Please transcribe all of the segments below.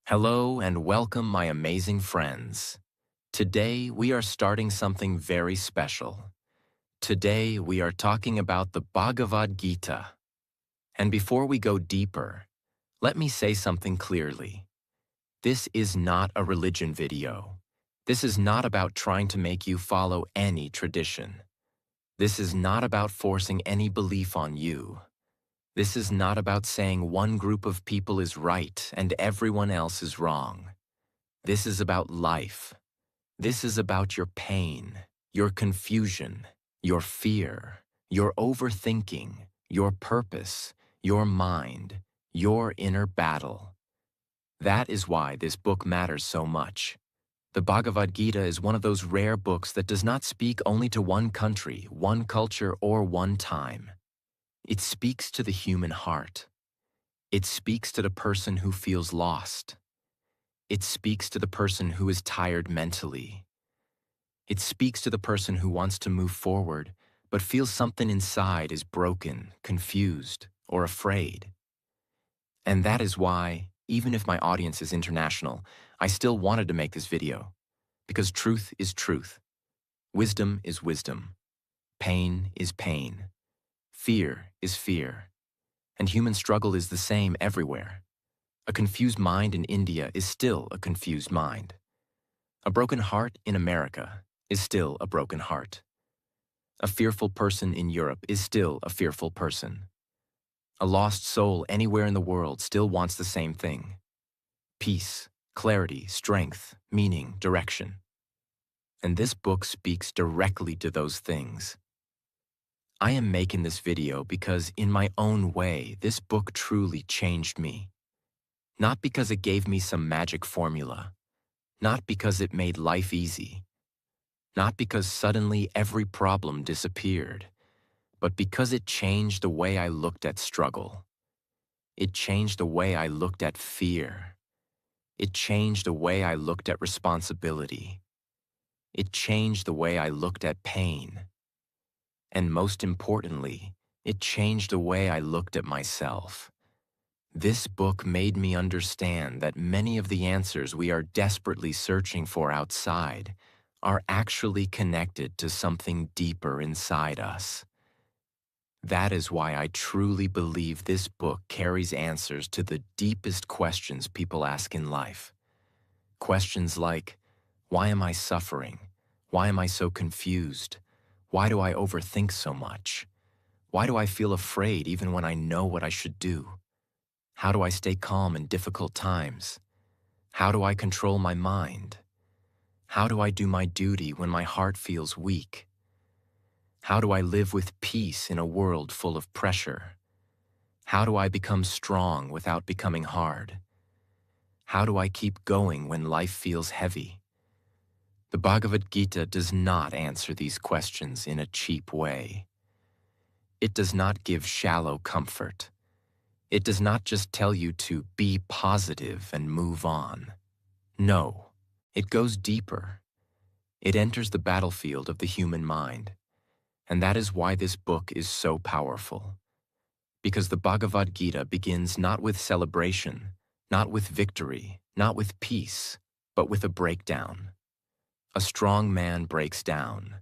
Hello and welcome, my amazing friends. Today we are starting something very special. Today we are talking about the Bhagavad Gita. And before we go deeper, let me say something clearly. This is not a religion video. This is not about trying to make you follow any tradition. This is not about forcing any belief on you. This is not about saying one group of people is right and everyone else is wrong. This is about life. This is about your pain, your confusion, your fear, your overthinking, your purpose, your mind, your inner battle. That is why this book matters so much. The Bhagavad Gita is one of those rare books that does not speak only to one country, one culture, or one time. It speaks to the human heart. It speaks to the person who feels lost. It speaks to the person who is tired mentally. It speaks to the person who wants to move forward, but feels something inside is broken, confused, or afraid. And that is why, even if my audience is international, I still wanted to make this video. Because truth is truth. Wisdom is wisdom. Pain is pain. Fear is fear. And human struggle is the same everywhere. A confused mind in India is still a confused mind. A broken heart in America is still a broken heart. A fearful person in Europe is still a fearful person. A lost soul anywhere in the world still wants the same thing: peace, clarity, strength, meaning, direction. And this book speaks directly to those things. I am making this video because, in my own way, this book truly changed me. Not because it gave me some magic formula, not because it made life easy, not because suddenly every problem disappeared, but because it changed the way I looked at struggle. It changed the way I looked at fear. It changed the way I looked at responsibility. It changed the way I looked at pain. And most importantly, it changed the way I looked at myself. This book made me understand that many of the answers we are desperately searching for outside are actually connected to something deeper inside us. That is why I truly believe this book carries answers to the deepest questions people ask in life. Questions like, why am I suffering? Why am I so confused? Why do I overthink so much? Why do I feel afraid even when I know what I should do? How do I stay calm in difficult times? How do I control my mind? How do I do my duty when my heart feels weak? How do I live with peace in a world full of pressure? How do I become strong without becoming hard? How do I keep going when life feels heavy? The Bhagavad Gita does not answer these questions in a cheap way. It does not give shallow comfort. It does not just tell you to be positive and move on. No, it goes deeper. It enters the battlefield of the human mind. And that is why this book is so powerful. Because the Bhagavad Gita begins not with celebration, not with victory, not with peace, but with a breakdown. A strong man breaks down.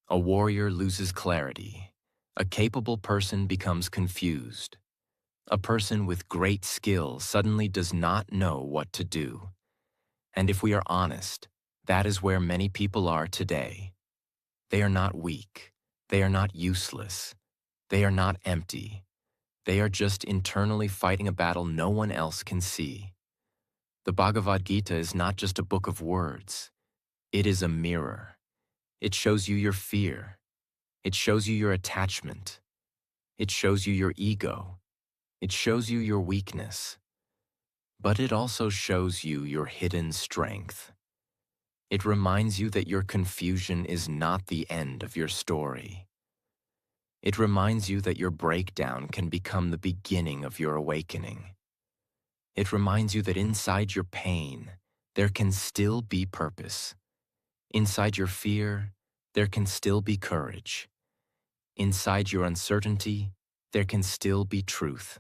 A warrior loses clarity. A capable person becomes confused. A person with great skill suddenly does not know what to do. And if we are honest, that is where many people are today. They are not weak. They are not useless. They are not empty. They are just internally fighting a battle no one else can see. The Bhagavad Gita is not just a book of words. It is a mirror. It shows you your fear. It shows you your attachment. It shows you your ego. It shows you your weakness. But it also shows you your hidden strength. It reminds you that your confusion is not the end of your story. It reminds you that your breakdown can become the beginning of your awakening. It reminds you that inside your pain, there can still be purpose. Inside your fear, there can still be courage. Inside your uncertainty, there can still be truth.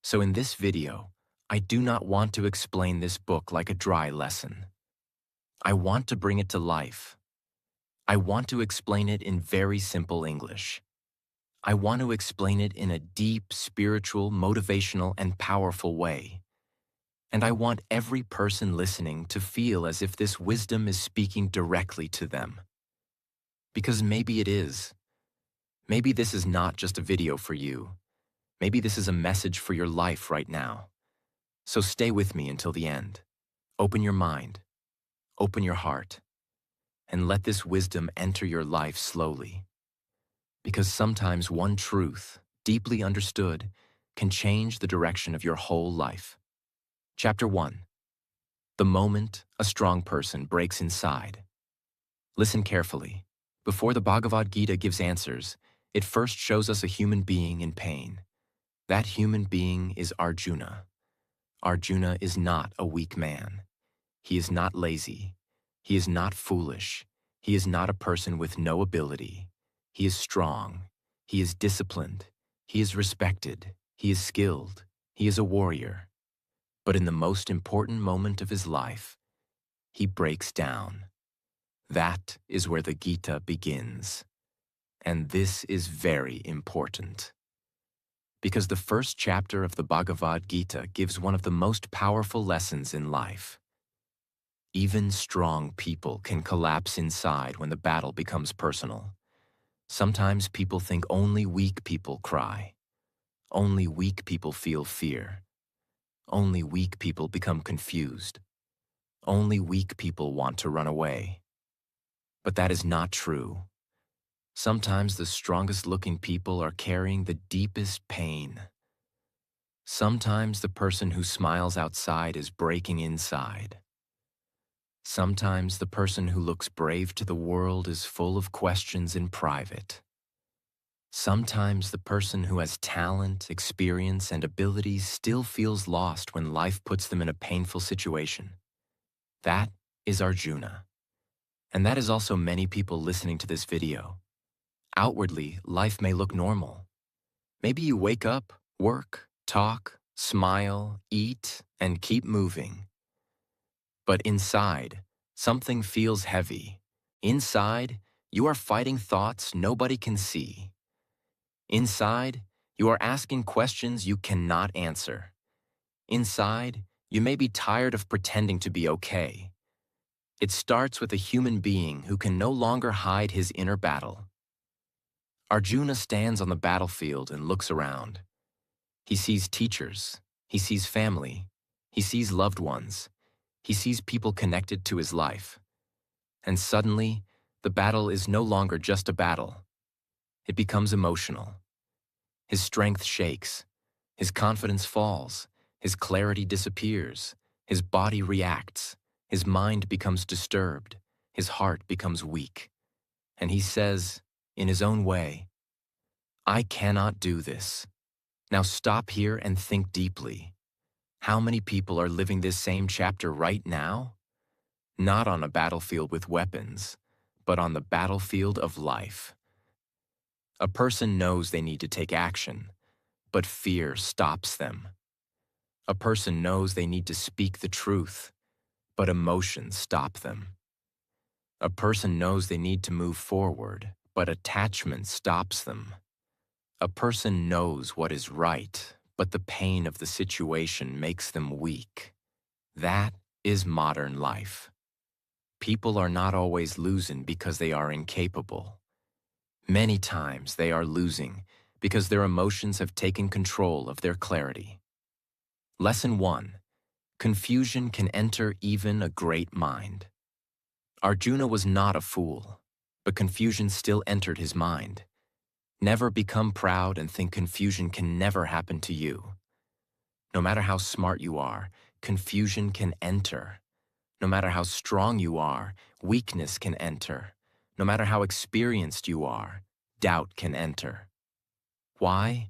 So in this video, I do not want to explain this book like a dry lesson. I want to bring it to life. I want to explain it in very simple English. I want to explain it in a deep, spiritual, motivational, and powerful way. And I want every person listening to feel as if this wisdom is speaking directly to them. Because maybe it is. Maybe this is not just a video for you. Maybe this is a message for your life right now. So stay with me until the end. Open your mind, open your heart, and let this wisdom enter your life slowly. Because sometimes one truth, deeply understood, can change the direction of your whole life. Chapter 1. The moment a strong person breaks inside. Listen carefully. Before the Bhagavad Gita gives answers, it first shows us a human being in pain. That human being is Arjuna. Arjuna is not a weak man. He is not lazy. He is not foolish. He is not a person with no ability. He is strong. He is disciplined. He is respected. He is skilled. He is a warrior. But in the most important moment of his life, he breaks down. That is where the Gita begins. And this is very important. Because the first chapter of the Bhagavad Gita gives one of the most powerful lessons in life. Even strong people can collapse inside when the battle becomes personal. Sometimes people think only weak people cry. Only weak people feel fear. Only weak people become confused. Only weak people want to run away. But that is not true. Sometimes the strongest looking people are carrying the deepest pain. Sometimes the person who smiles outside is breaking inside. Sometimes the person who looks brave to the world is full of questions in private. Sometimes the person who has talent, experience, and abilities still feels lost when life puts them in a painful situation. That is Arjuna. And that is also many people listening to this video. Outwardly, life may look normal. Maybe you wake up, work, talk, smile, eat, and keep moving. But inside, something feels heavy. Inside, you are fighting thoughts nobody can see. Inside, you are asking questions you cannot answer. Inside, you may be tired of pretending to be okay. It starts with a human being who can no longer hide his inner battle. Arjuna stands on the battlefield and looks around. He sees teachers, he sees family, he sees loved ones, he sees people connected to his life. And suddenly, the battle is no longer just a battle. It becomes emotional. His strength shakes, his confidence falls, his clarity disappears, his body reacts, his mind becomes disturbed, his heart becomes weak. And he says, in his own way, I cannot do this. Now stop here and think deeply. How many people are living this same chapter right now? Not on a battlefield with weapons, but on the battlefield of life. A person knows they need to take action, but fear stops them. A person knows they need to speak the truth, but emotions stop them. A person knows they need to move forward, but attachment stops them. A person knows what is right, but the pain of the situation makes them weak. That is modern life. People are not always losing because they are incapable. Many times they are losing because their emotions have taken control of their clarity. Lesson 1. Confusion can enter even a great mind. Arjuna was not a fool, but confusion still entered his mind. Never become proud and think confusion can never happen to you. No matter how smart you are, confusion can enter. No matter how strong you are, weakness can enter. No matter how experienced you are, doubt can enter. Why?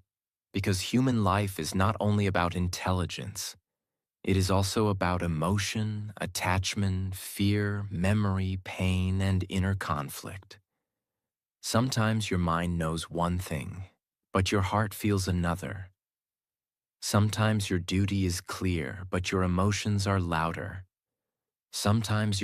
Because human life is not only about intelligence. It is also about emotion, attachment, fear, memory, pain, and inner conflict. Sometimes your mind knows one thing, but your heart feels another. Sometimes your duty is clear, but your emotions are louder. Sometimes your